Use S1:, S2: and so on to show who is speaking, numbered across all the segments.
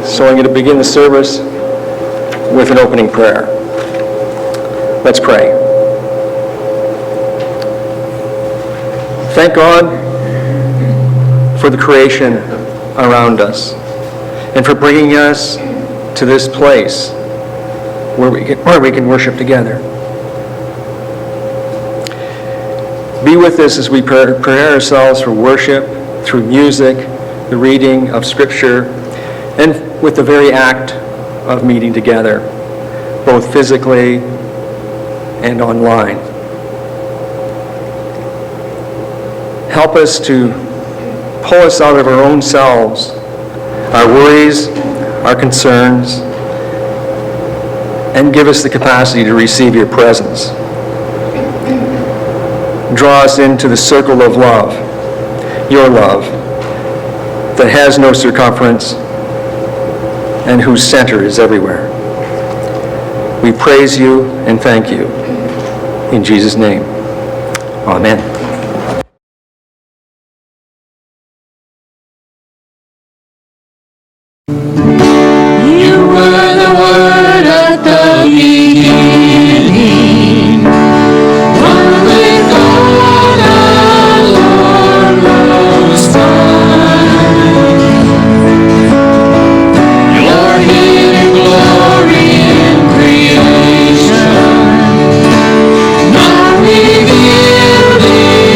S1: So I'm going to begin the service with an opening prayer. Let's pray. Thank God for the creation around us and for bringing us to this place where we can worship together. Be with us as we prepare ourselves for worship through music, the reading of Scripture, and with the very act of meeting together, both physically and online. Help us to pull us out of our own selves, our worries, our concerns, and give us the capacity to receive your presence. Draw us into the circle of love, your love, that has no circumference and whose center is everywhere. We praise you and thank you. In Jesus' name, amen.
S2: You were the Word at the beginning, one with God, our Lord Most High. Your hidden glory in creation, now revealed in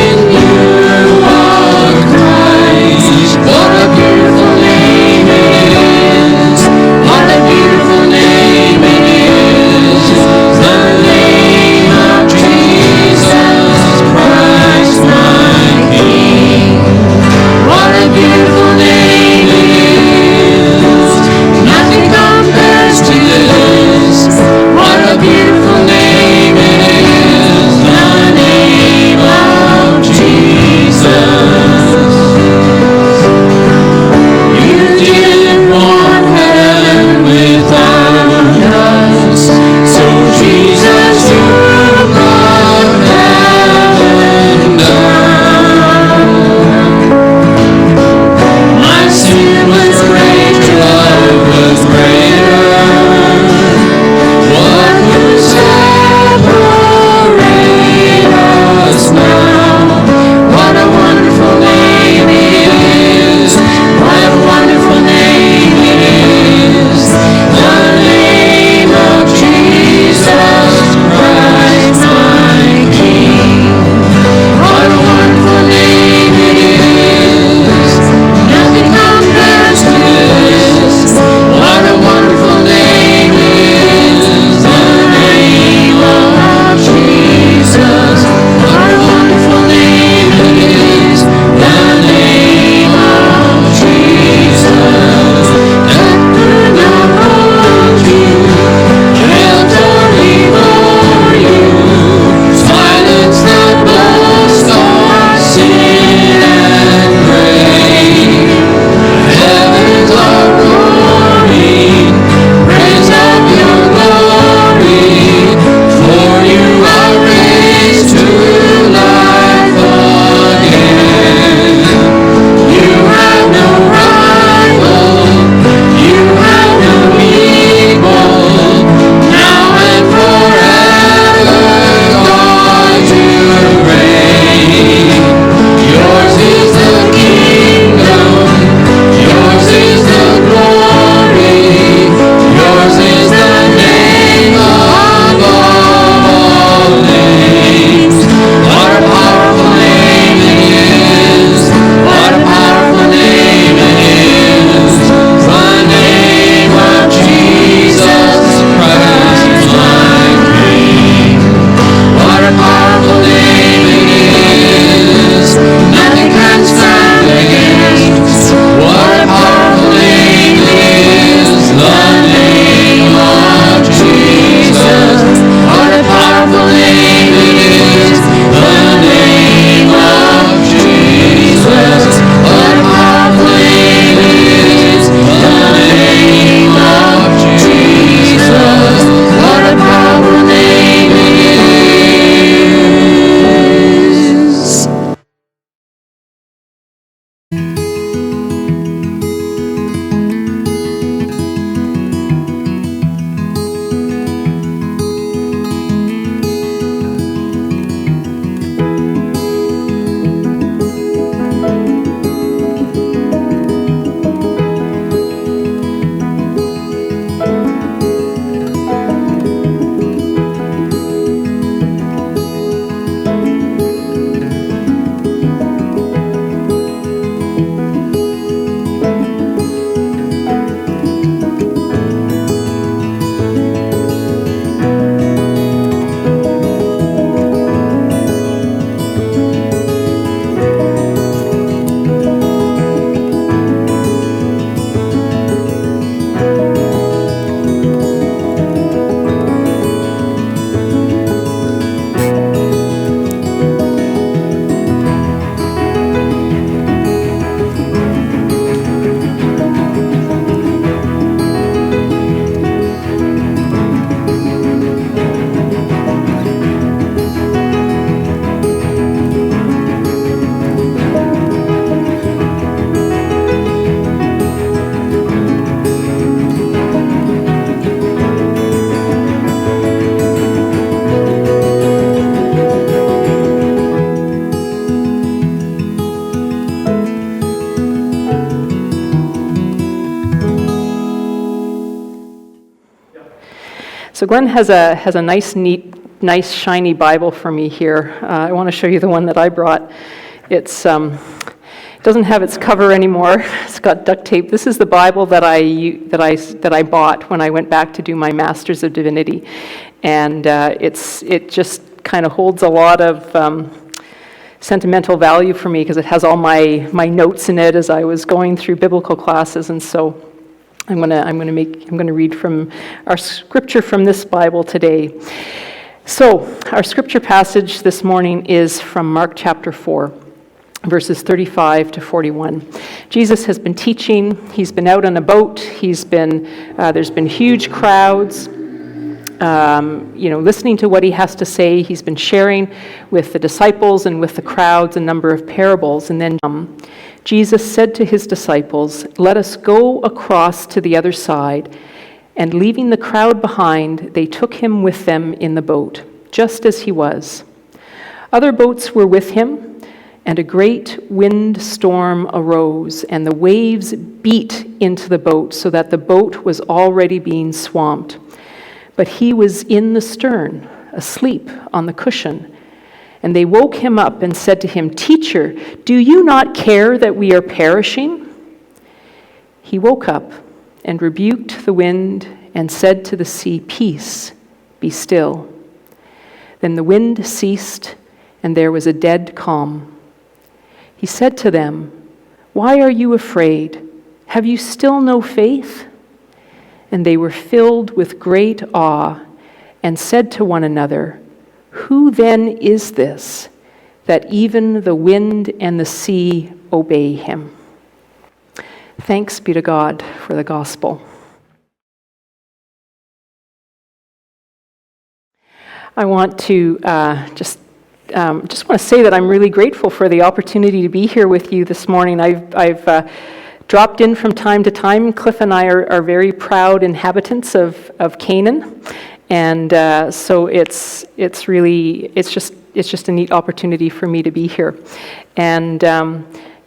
S3: Glenn has a nice shiny Bible for me here. I want to show you the one that I brought. It's doesn't have its cover anymore. It's got duct tape. This is the Bible that I bought when I went back to do my Master's of Divinity, and it just kind of holds a lot of sentimental value for me because it has all my notes in it as I was going through biblical classes, and so I'm going to read from our scripture from this Bible today. So, our scripture passage this morning is from Mark chapter 4. Verses 35 to 41. Jesus has been teaching. He's been out on a boat. There's been huge crowds, listening to what he has to say. He's been sharing with the disciples and with the crowds a number of parables. And then Jesus said to his disciples, "Let us go across to the other side." And leaving the crowd behind, they took him with them in the boat, just as he was. Other boats were with him, and a great windstorm arose, and the waves beat into the boat so that the boat was already being swamped. But he was in the stern, asleep on the cushion. And they woke him up and said to him, "Teacher, do you not care that we are perishing?" He woke up and rebuked the wind and said to the sea, "Peace, be still." Then the wind ceased, and there was a dead calm. He said to them, "Why are you afraid? Have you still no faith?" And they were filled with great awe and said to one another, "Who then is this, that even the wind and the sea obey him?" Thanks be to God for the gospel. I want to just want to say that I'm really grateful for the opportunity to be here with you this morning. I've dropped in from time to time. Cliff and I are very proud inhabitants of Canaan, and so it's just a neat opportunity for me to be here. And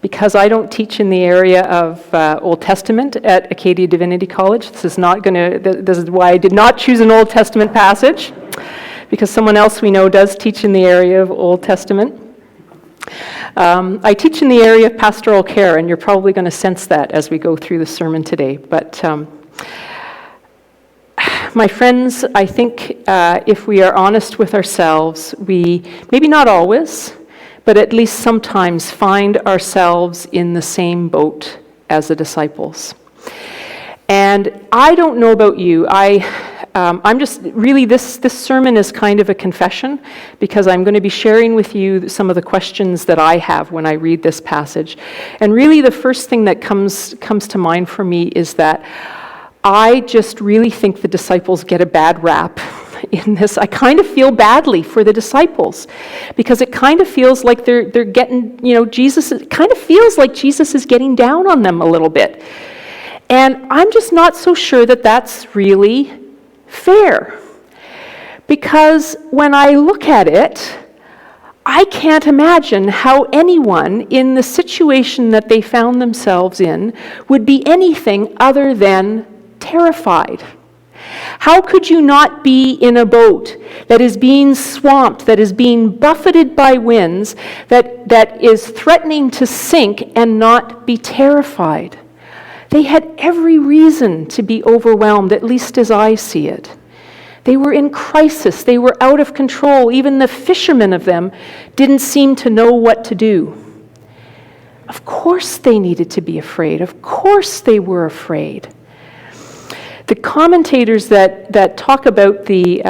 S3: because I don't teach in the area of Old Testament at Acadia Divinity College, this is why I did not choose an Old Testament passage, because someone else we know does teach in the area of Old Testament. I teach in the area of pastoral care, and you're probably going to sense that as we go through the sermon today. But my friends, I think if we are honest with ourselves, we, maybe not always, but at least sometimes find ourselves in the same boat as the disciples. And I don't know about you, I'm just really, this sermon is kind of a confession, because I'm going to be sharing with you some of the questions that I have when I read this passage. And really the first thing that comes to mind for me is that I just really think the disciples get a bad rap in this. I kind of feel badly for the disciples, because it kind of feels like they're getting, it kind of feels like Jesus is getting down on them a little bit. And I'm just not so sure that that's really fair, because when I look at it, I can't imagine how anyone in the situation that they found themselves in would be anything other than terrified. How could you not be in a boat that is being swamped, that is being buffeted by winds, that is threatening to sink, and not be terrified? They had every reason to be overwhelmed, at least as I see it. They were in crisis. They were out of control. Even the fishermen of them didn't seem to know what to do. Of course they needed to be afraid. Of course they were afraid. The commentators that talk about the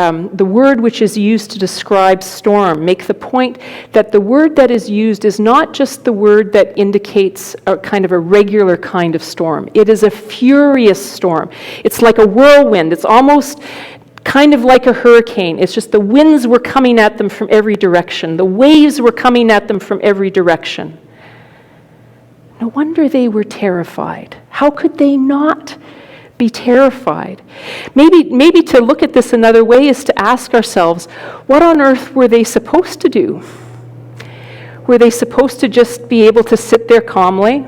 S3: word which is used to describe storm make the point that the word that is used is not just the word that indicates a kind of a regular kind of storm. It is a furious storm. It's like a whirlwind. It's almost kind of like a hurricane. It's just the winds were coming at them from every direction. The waves were coming at them from every direction. No wonder they were terrified. How could they not be terrified? Maybe to look at this another way is to ask ourselves, what on earth were they supposed to do? Were they supposed to just be able to sit there calmly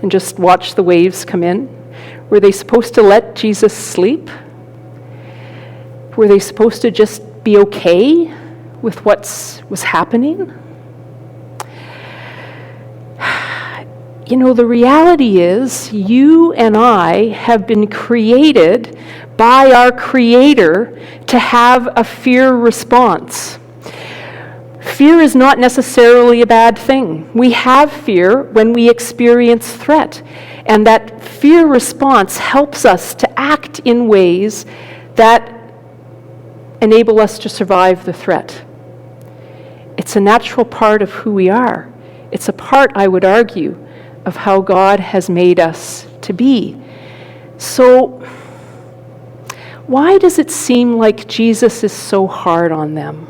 S3: and just watch the waves come in? Were they supposed to let Jesus sleep? Were they supposed to just be okay with what was happening? You know, the reality is you and I have been created by our Creator to have a fear response. Fear is not necessarily a bad thing. We have fear when we experience threat, and that fear response helps us to act in ways that enable us to survive the threat. It's a natural part of who we are. It's a part, I would argue, of how God has made us to be. So, why does it seem like Jesus is so hard on them?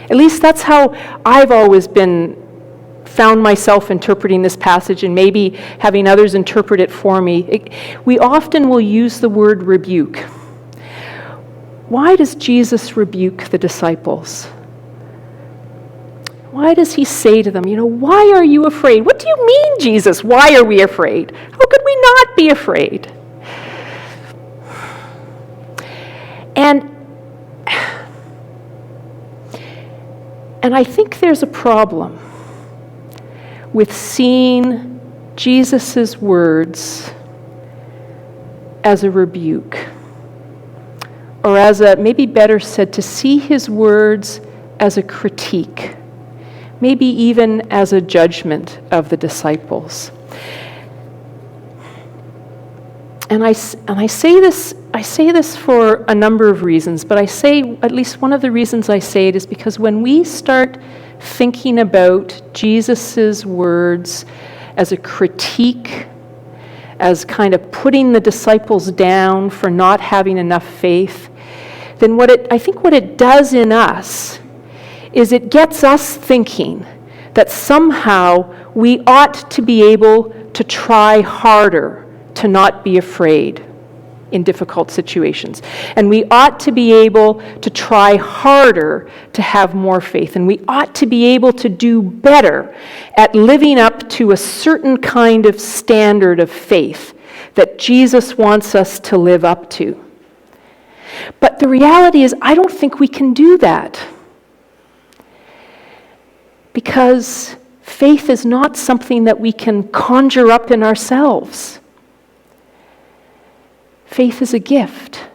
S3: At least that's how I've always found myself interpreting this passage, and maybe having others interpret it for me. We often will use the word rebuke. Why does Jesus rebuke the disciples? Why does he say to them, why are you afraid? What do you mean, Jesus? Why are we afraid? How could we not be afraid? And I think there's a problem with seeing Jesus' words as a rebuke, or as maybe better said, to see his words as a critique, maybe even as a judgment of the disciples. And I say this for a number of reasons, but I say at least one of the reasons I say it is because when we start thinking about Jesus' words as a critique, as kind of putting the disciples down for not having enough faith, then I think what it does in us is it gets us thinking that somehow we ought to be able to try harder to not be afraid in difficult situations. And we ought to be able to try harder to have more faith. And we ought to be able to do better at living up to a certain kind of standard of faith that Jesus wants us to live up to. But the reality is, I don't think we can do that. Because faith is not something that we can conjure up in ourselves. Faith is a gift.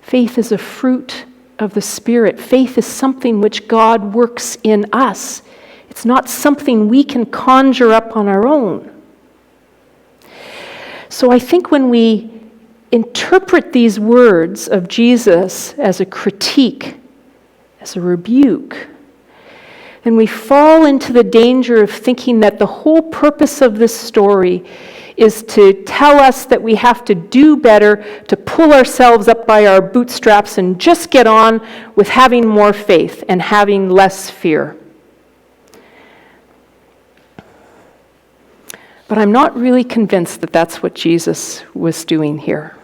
S3: Faith is a fruit of the Spirit. Faith is something which God works in us. It's not something we can conjure up on our own. So I think when we interpret these words of Jesus as a critique, as a rebuke, then we fall into the danger of thinking that the whole purpose of this story is to tell us that we have to do better, to pull ourselves up by our bootstraps and just get on with having more faith and having less fear. But I'm not really convinced that that's what Jesus was doing here.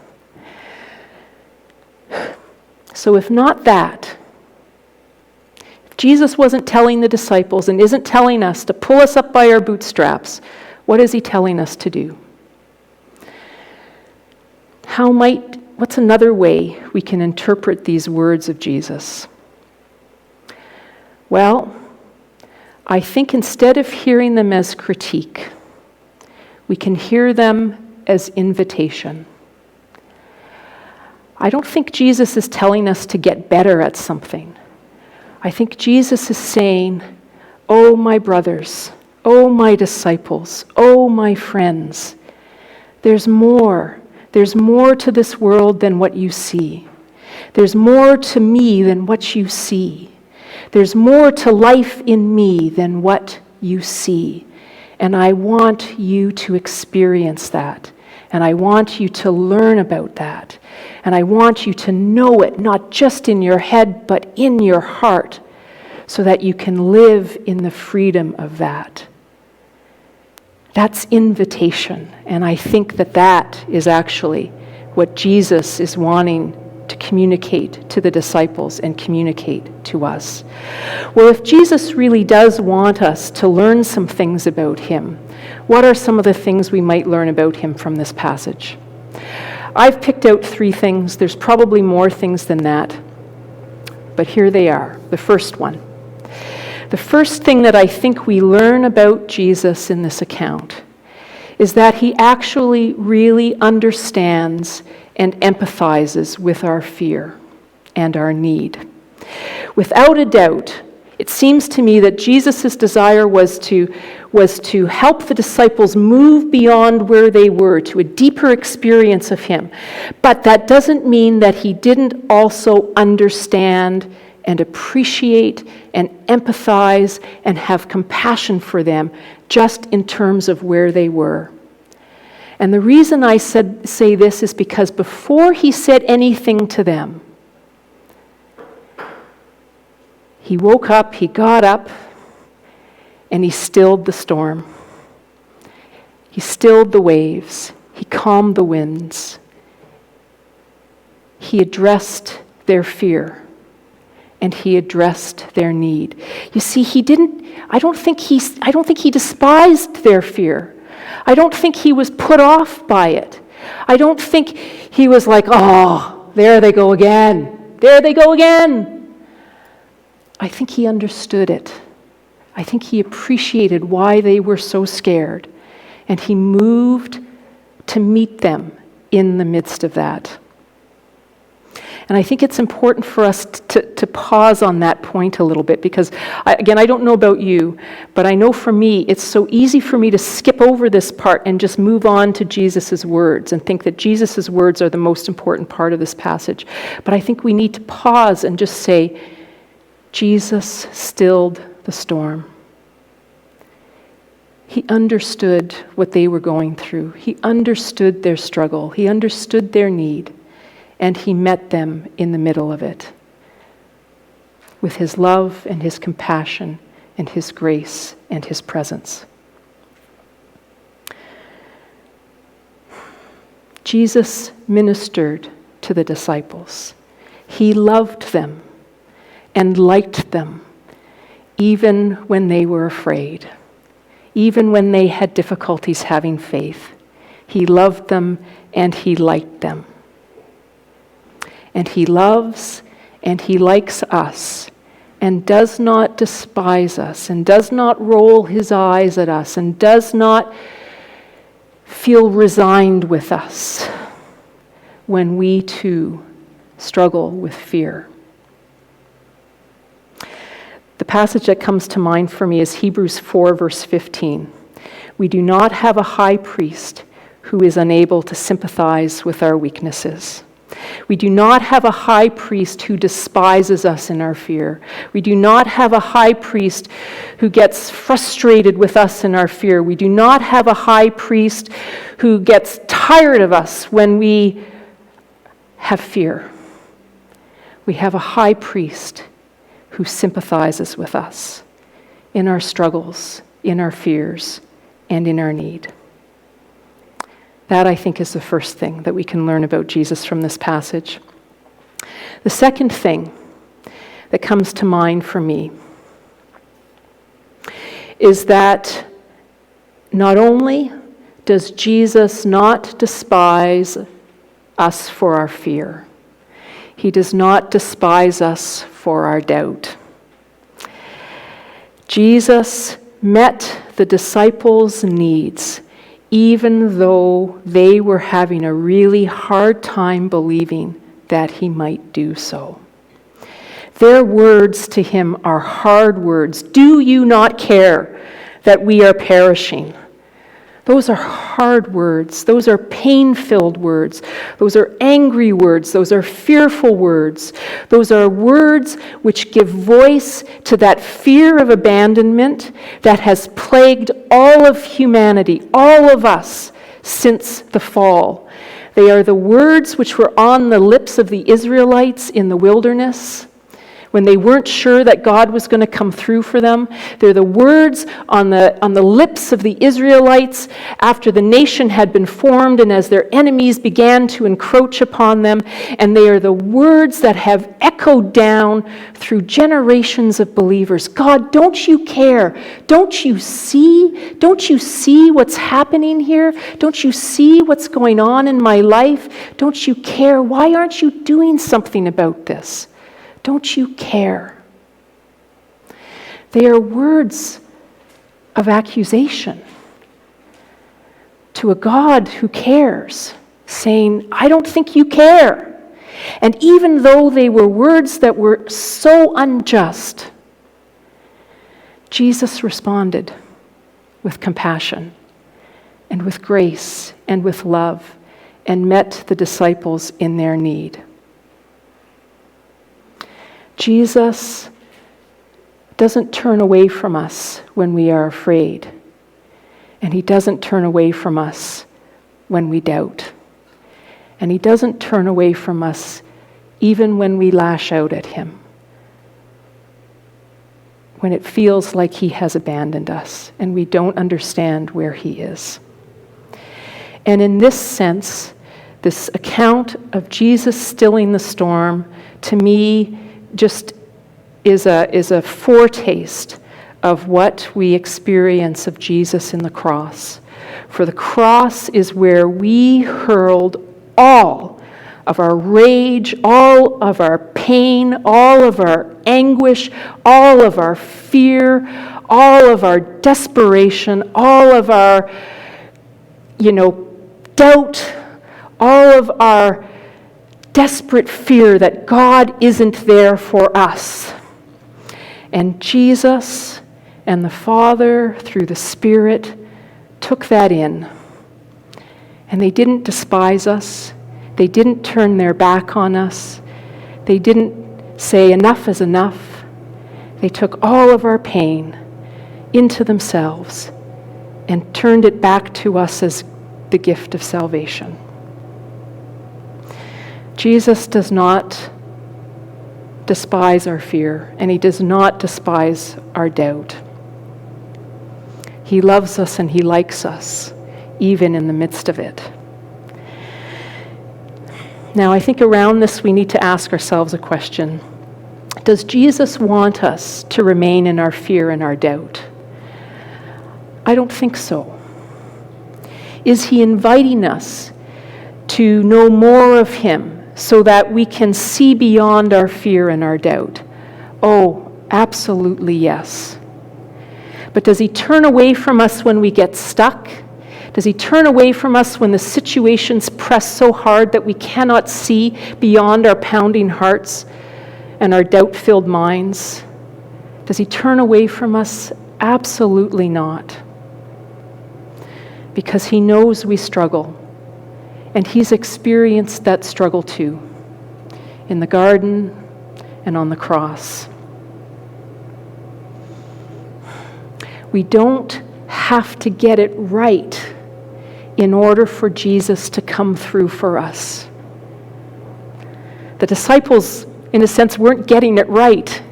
S3: So if not that, if Jesus wasn't telling the disciples and isn't telling us to pull us up by our bootstraps, what is he telling us to do? What's another way we can interpret these words of Jesus? Well, I think instead of hearing them as critique, we can hear them as invitation. I don't think Jesus is telling us to get better at something. I think Jesus is saying, "Oh, my brothers, oh, my disciples, oh, my friends, there's more. There's more to this world than what you see. There's more to me than what you see. There's more to life in me than what you see. And I want you to experience that. And I want you to learn about that. And I want you to know it, not just in your head, but in your heart, so that you can live in the freedom of that." That's invitation. And I think that is actually what Jesus is wanting to communicate to the disciples and communicate to us. Well, if Jesus really does want us to learn some things about him, what are some of the things we might learn about him from this passage? I've picked out 3 things. There's probably more things than that. But here they are. The first one. The first thing that I think we learn about Jesus in this account is that he actually really understands and empathizes with our fear and our need. Without a doubt, it seems to me that Jesus' desire was to help the disciples move beyond where they were to a deeper experience of him. But that doesn't mean that he didn't also understand and appreciate and empathize and have compassion for them just in terms of where they were. And the reason I say this is because before he said anything to them, he woke up, he got up, and he stilled the storm. He stilled the waves. He calmed the winds. He addressed their fear, and he addressed their need. You see, I don't think he despised their fear. I don't think he was put off by it. I don't think he was like, oh, there they go again. There they go again. I think he understood it. I think he appreciated why they were so scared. And he moved to meet them in the midst of that. And I think it's important for us to pause on that point a little bit because, I don't know about you, but I know for me, it's so easy for me to skip over this part and just move on to Jesus' words and think that Jesus' words are the most important part of this passage. But I think we need to pause and just say, Jesus stilled the storm. He understood what they were going through. He understood their struggle. He understood their need. And he met them in the middle of it with his love and his compassion and his grace and his presence. Jesus ministered to the disciples. He loved them and liked them, even when they were afraid, even when they had difficulties having faith. He loved them and he liked them. And he loves and he likes us and does not despise us and does not roll his eyes at us and does not feel resigned with us when we too struggle with fear. The passage that comes to mind for me is Hebrews 4, verse 15. We do not have a high priest who is unable to sympathize with our weaknesses. We do not have a high priest who despises us in our fear. We do not have a high priest who gets frustrated with us in our fear. We do not have a high priest who gets tired of us when we have fear. We have a high priest who sympathizes with us in our struggles, in our fears, and in our need. That, I think, is the first thing that we can learn about Jesus from this passage. The second thing that comes to mind for me is that not only does Jesus not despise us for our fear, he does not despise us for our doubt. Jesus met the disciples' needs even though they were having a really hard time believing that he might do so. Their words to him are hard words. Do you not care that we are perishing? Those are hard words. Those are pain-filled words. Those are angry words. Those are fearful words. Those are words which give voice to that fear of abandonment that has plagued all of humanity, all of us, since the fall. They are the words which were on the lips of the Israelites in the wilderness when they weren't sure that God was going to come through for them. They're the words on the lips of the Israelites after the nation had been formed and as their enemies began to encroach upon them. And they are the words that have echoed down through generations of believers. God, don't you care? Don't you see? Don't you see what's happening here? Don't you see what's going on in my life? Don't you care? Why aren't you doing something about this? Don't you care? They are words of accusation to a God who cares, saying, I don't think you care. And even though they were words that were so unjust, Jesus responded with compassion and with grace and with love and met the disciples in their need. Jesus doesn't turn away from us when we are afraid, and he doesn't turn away from us when we doubt, and he doesn't turn away from us even when we lash out at him, when it feels like he has abandoned us and we don't understand where he is. And in this sense, this account of Jesus stilling the storm, to me, just is a foretaste of what we experience of Jesus in the cross. For the cross is where we hurled all of our rage, all of our pain, all of our anguish, all of our fear, all of our desperation, all of our, doubt, all of our desperate fear that God isn't there for us. And Jesus and the Father, through the Spirit, took that in. And they didn't despise us. They didn't turn their back on us. They didn't say enough is enough. They took all of our pain into themselves and turned it back to us as the gift of salvation. Jesus does not despise our fear, and he does not despise our doubt. He loves us and he likes us, even in the midst of it. Now, I think around this we need to ask ourselves a question. Does Jesus want us to remain in our fear and our doubt? I don't think so. Is he inviting us to know more of him so that we can see beyond our fear and our doubt? Oh, absolutely yes. But does he turn away from us when we get stuck? Does he turn away from us when the situations press so hard that we cannot see beyond our pounding hearts and our doubt-filled minds? Does he turn away from us? Absolutely not. Because he knows we struggle. And he's experienced that struggle too, in the garden and on the cross. We don't have to get it right in order for Jesus to come through for us. The disciples, in a sense, weren't getting it right,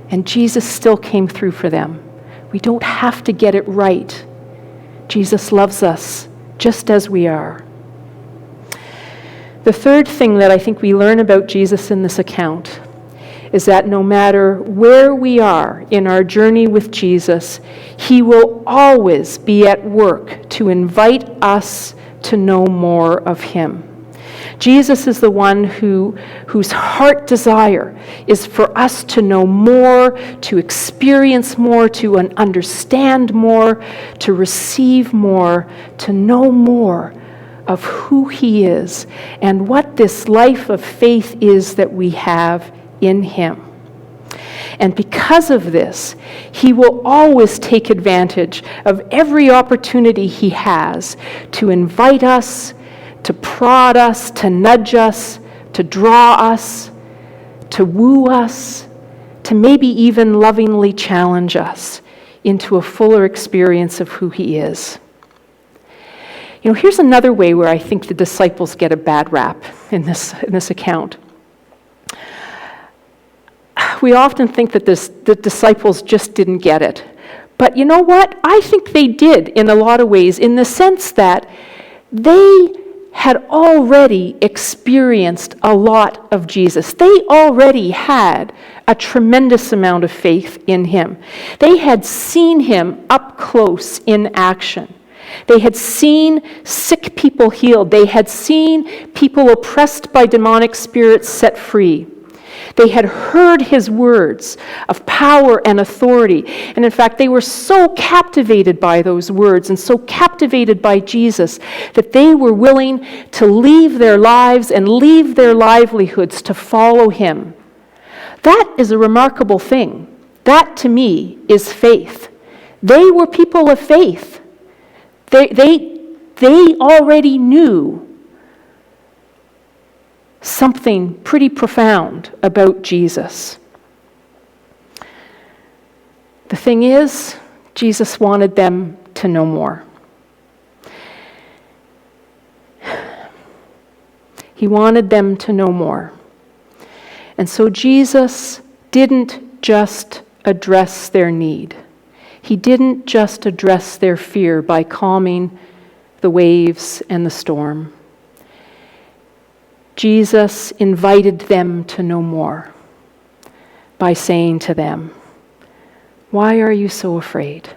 S3: and Jesus still came through for them. We don't have to get it right. Jesus loves us just as we are. The third thing that I think we learn about Jesus in this account is that no matter where we are in our journey with Jesus, he will always be at work to invite us to know more of him. Jesus is the one whose heart desire is for us to know more, to experience more, to understand more, to receive more, to know more of who he is and what this life of faith is that we have in him. And because of this, he will always take advantage of every opportunity he has to invite us, to prod us, to nudge us, to draw us, to woo us, to maybe even lovingly challenge us into a fuller experience of who he is. Here's another way where I think the disciples get a bad rap in this account. we often think that the disciples just didn't get it. But you know what? I think they did in a lot of ways, in the sense that they had already experienced a lot of Jesus. They already had a tremendous amount of faith in him. They had seen him up close in action. They had seen sick people healed. They had seen people oppressed by demonic spirits set free. They had heard his words of power and authority. And in fact, they were so captivated by those words and so captivated by Jesus that they were willing to leave their lives and leave their livelihoods to follow him. That is a remarkable thing. That, to me, is faith. They were people of faith. They already knew something pretty profound about Jesus. The thing is, Jesus wanted them to know more. He wanted them to know more. And so Jesus didn't just address their need. He didn't just address their fear by calming the waves and the storm. Jesus invited them to know more by saying to them, "Why are you so afraid?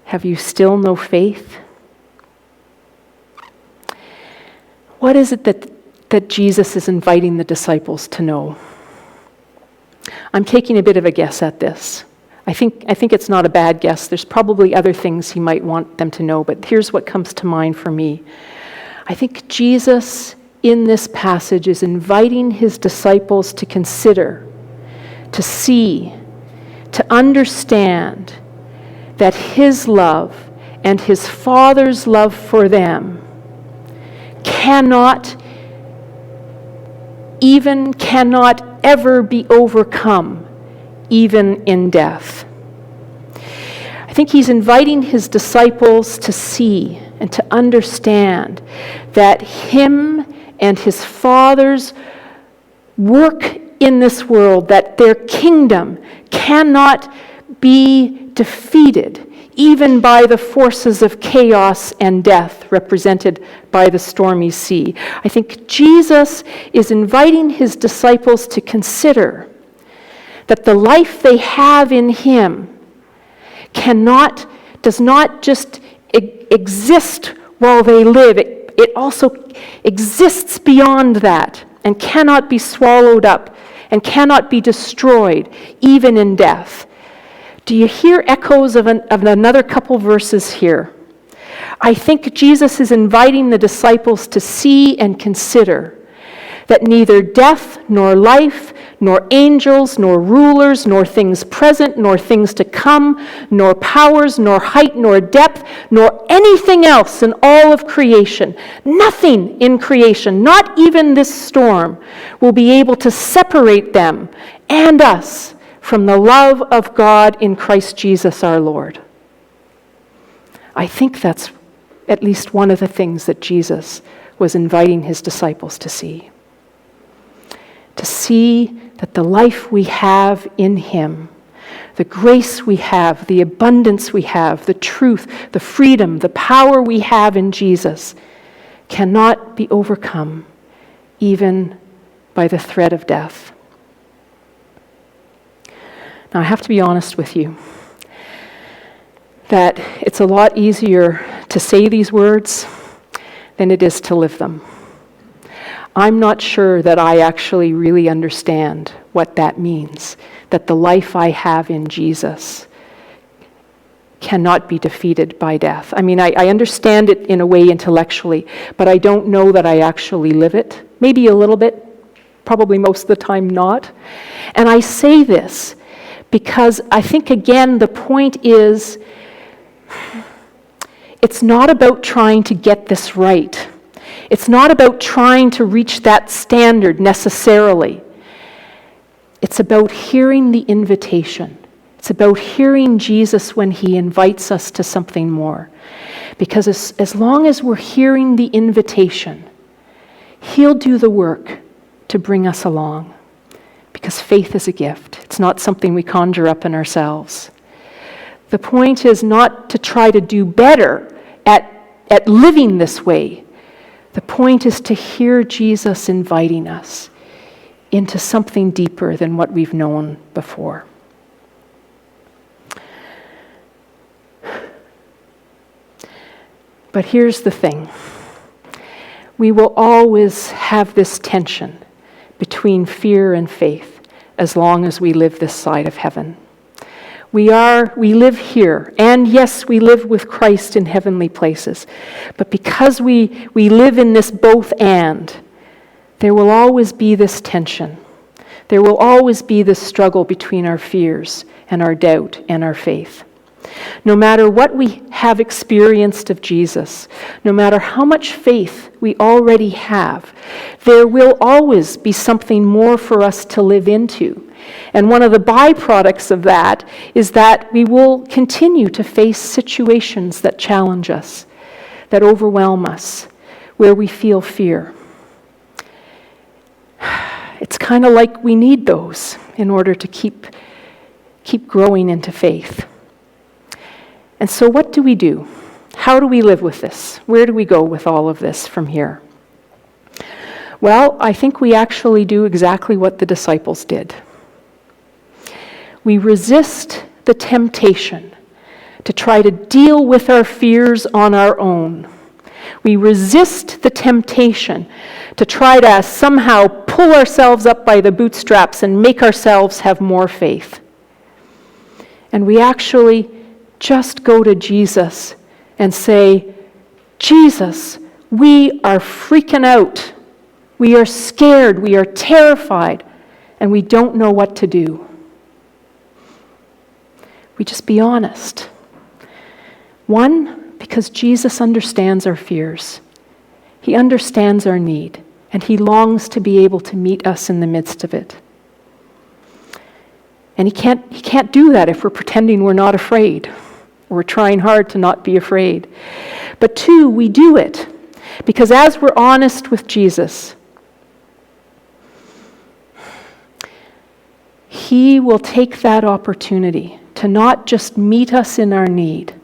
S3: Have you still no faith?" What is it that Jesus is inviting the disciples to know? I'm taking a bit of a guess at this. I think it's not a bad guess. There's probably other things he might want them to know, but here's what comes to mind for me. I think Jesus in this passage is inviting his disciples to consider, to see, to understand that his love and his Father's love for them cannot ever be overcome, even in death. I think he's inviting his disciples to see and to understand that him and his Father's work in this world, that their kingdom cannot be defeated even by the forces of chaos and death represented by the stormy sea. I think Jesus is inviting his disciples to consider that the life they have in him does not just exist while they live. It also exists beyond that and cannot be swallowed up and cannot be destroyed, even in death. Do you hear echoes of another couple verses here? I think Jesus is inviting the disciples to see and consider that neither death nor life, nor angels, nor rulers, nor things present, nor things to come, nor powers, nor height, nor depth, nor anything else in all of creation, nothing in creation, not even this storm, will be able to separate them and us from the love of God in Christ Jesus our Lord. I think that's at least one of the things that Jesus was inviting his disciples to see. To see that the life we have in him, the grace we have, the abundance we have, the truth, the freedom, the power we have in Jesus cannot be overcome even by the threat of death. Now, I have to be honest with you that it's a lot easier to say these words than it is to live them. I'm not sure that I actually really understand what that means, that the life I have in Jesus cannot be defeated by death. I mean, I understand it in a way intellectually, but I don't know that I actually live it. Maybe a little bit, probably most of the time not. And I say this because I think, again, the point is, it's not about trying to get this right. It's not about trying to reach that standard necessarily. It's about hearing the invitation. It's about hearing Jesus when he invites us to something more. Because as long as we're hearing the invitation, he'll do the work to bring us along. because faith is a gift. It's not something we conjure up in ourselves. The point is not to try to do better at living this way. The point is to hear Jesus inviting us into something deeper than what we've known before. But here's the thing. We will always have this tension between fear and faith as long as we live this side of heaven. We live here, and yes, we live with Christ in heavenly places. But because we live in this both and, there will always be this tension. There will always be this struggle between our fears and our doubt and our faith. No matter what we have experienced of Jesus, no matter how much faith we already have, there will always be something more for us to live into. And one of the byproducts of that is that we will continue to face situations that challenge us, that overwhelm us, where we feel fear. It's kind of like we need those in order to keep growing into faith. And so what do we do? How do we live with this? Where do we go with all of this from here? Well, I think we actually do exactly what the disciples did. We resist the temptation to try to deal with our fears on our own. We resist the temptation to try to somehow pull ourselves up by the bootstraps and make ourselves have more faith. And we actually just go to Jesus and say, Jesus, we are freaking out. We are scared. We are terrified. And we don't know what to do. We just be honest. One, because Jesus understands our fears. He understands our need. And he longs to be able to meet us in the midst of it. And he can't do that if we're pretending we're not afraid. We're trying hard to not be afraid. But two, we do it because as we're honest with Jesus, he will take that opportunity to not just meet us in our need,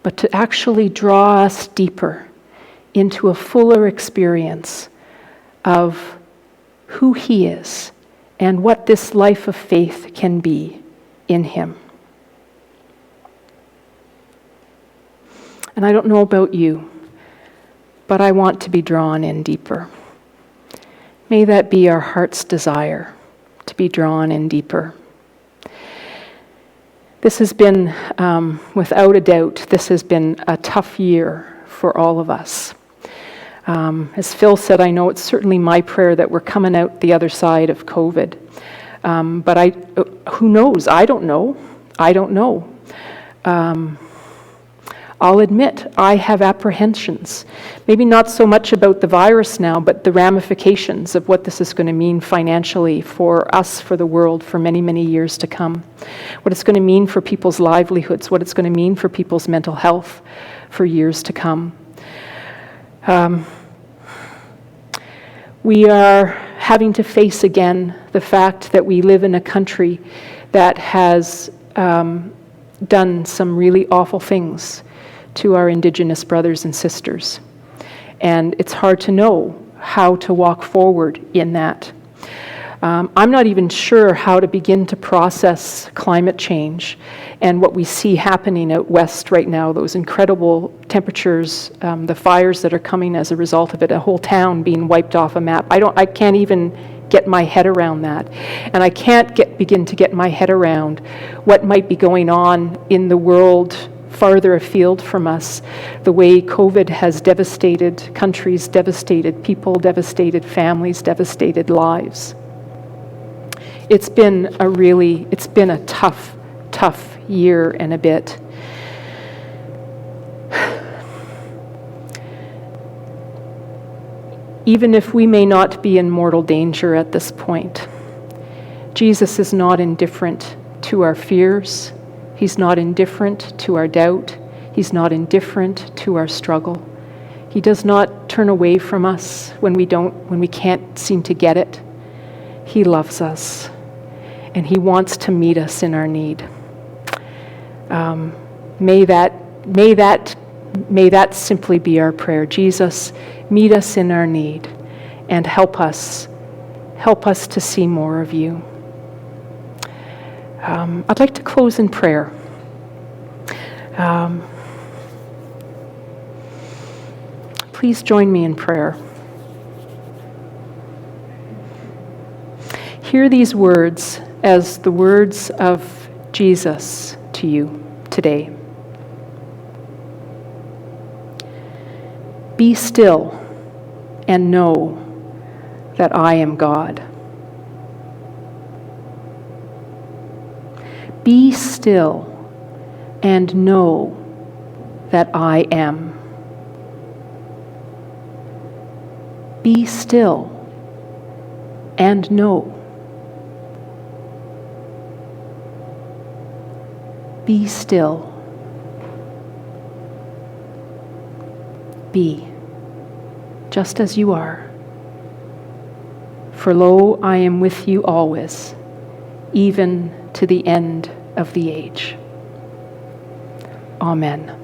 S3: but to actually draw us deeper into a fuller experience of who he is and what this life of faith can be in him. And I don't know about you, but I want to be drawn in deeper. May that be our heart's desire, to be drawn in deeper. This has been, without a doubt, this has been a tough year for all of us. As Phil said, I know it's certainly my prayer that we're coming out the other side of COVID. But who knows? I don't know. I'll admit, I have apprehensions. Maybe not so much about the virus now, but the ramifications of what this is going to mean financially for us, for the world, for many, many years to come. What it's going to mean for people's livelihoods, what it's going to mean for people's mental health for years to come. We are having to face again the fact that we live in a country that has done some really awful things to our Indigenous brothers and sisters. And it's hard to know how to walk forward in that. I'm not even sure how to begin to process climate change and what we see happening out west right now, those incredible temperatures, the fires that are coming as a result of it, a whole town being wiped off a map. I can't even get my head around that. And I can't begin to get my head around what might be going on in the world farther afield from us, the way COVID has devastated countries, devastated people, devastated families, devastated lives. It's been a tough year and a bit. Even if we may not be in mortal danger at this point, Jesus is not indifferent to our fears. He's not indifferent to our doubt. He's not indifferent to our struggle. He does not turn away from us when we can't seem to get it. He loves us. and he wants to meet us in our need. May that simply be our prayer. Jesus, meet us in our need and help us to see more of you. I'd like to close in prayer. Please join me in prayer. Hear these words as the words of Jesus to you today. Be still and know that I am God. Be still and know that I am. Be still and know. Be still. Be just as you are. For lo, I am with you always, even to the end of the age. Amen.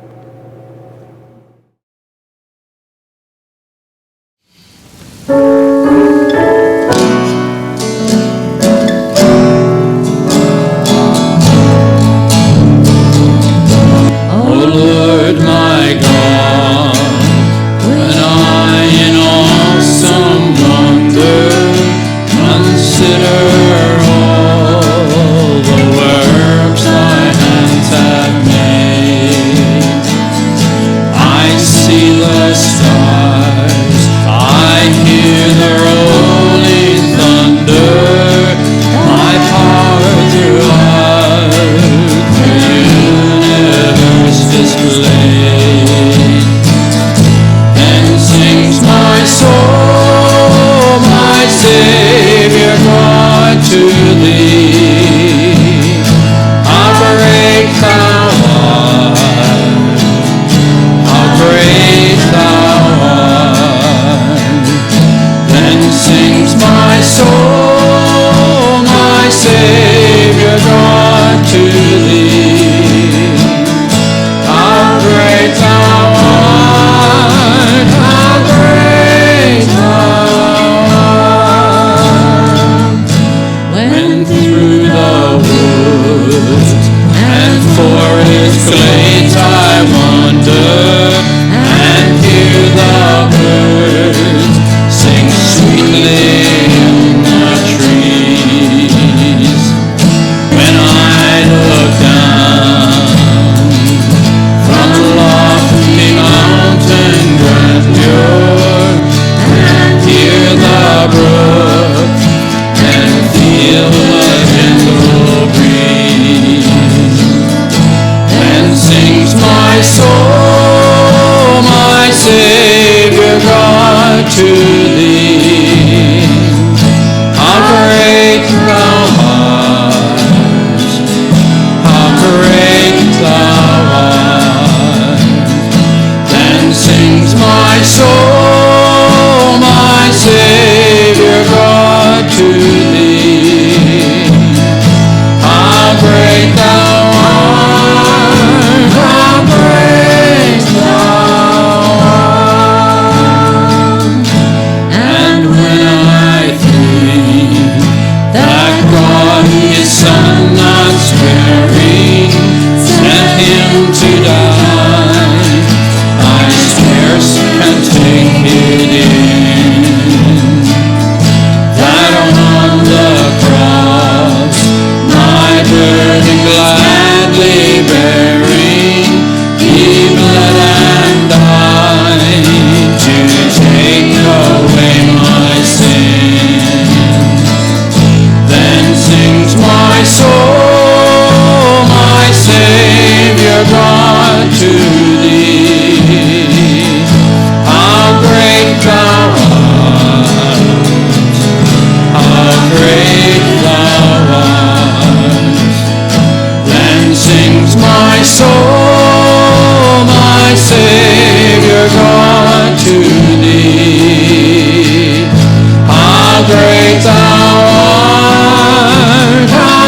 S2: How great thou art, how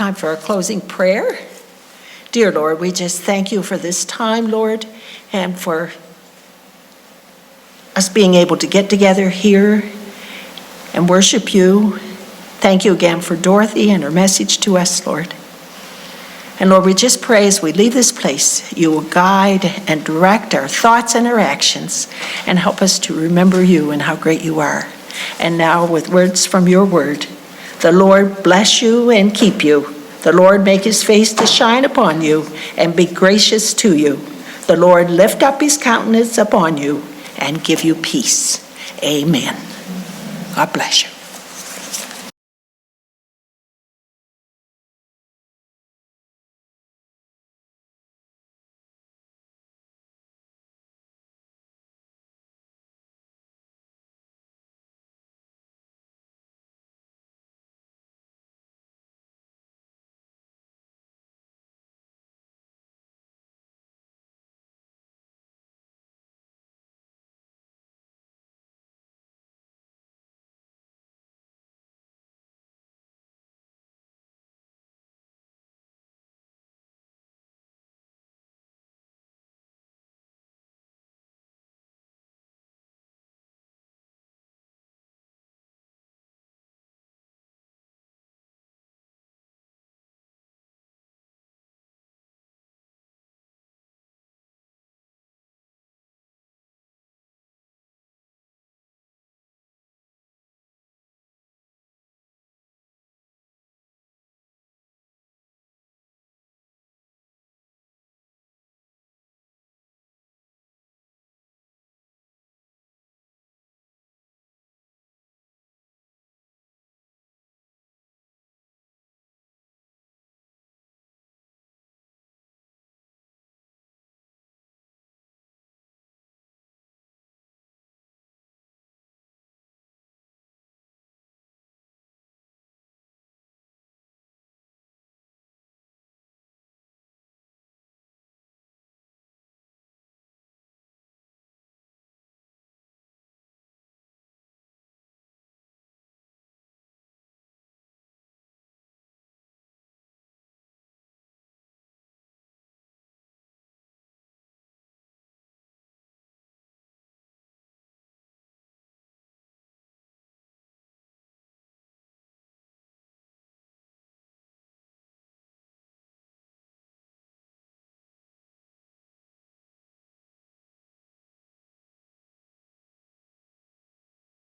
S4: time for our closing prayer. Dear Lord, we just thank you for this time, Lord, and for us being able to get together here and worship you. Thank you again for Dorothy and her message to us, Lord. And Lord, we just pray as we leave this place, you will guide and direct our thoughts and our actions and help us to remember you and how great you are. And now with words from your word, the Lord bless you and keep you. The Lord make his face to shine upon you and be gracious to you. The Lord lift up his countenance upon you and give you peace. Amen. God bless you.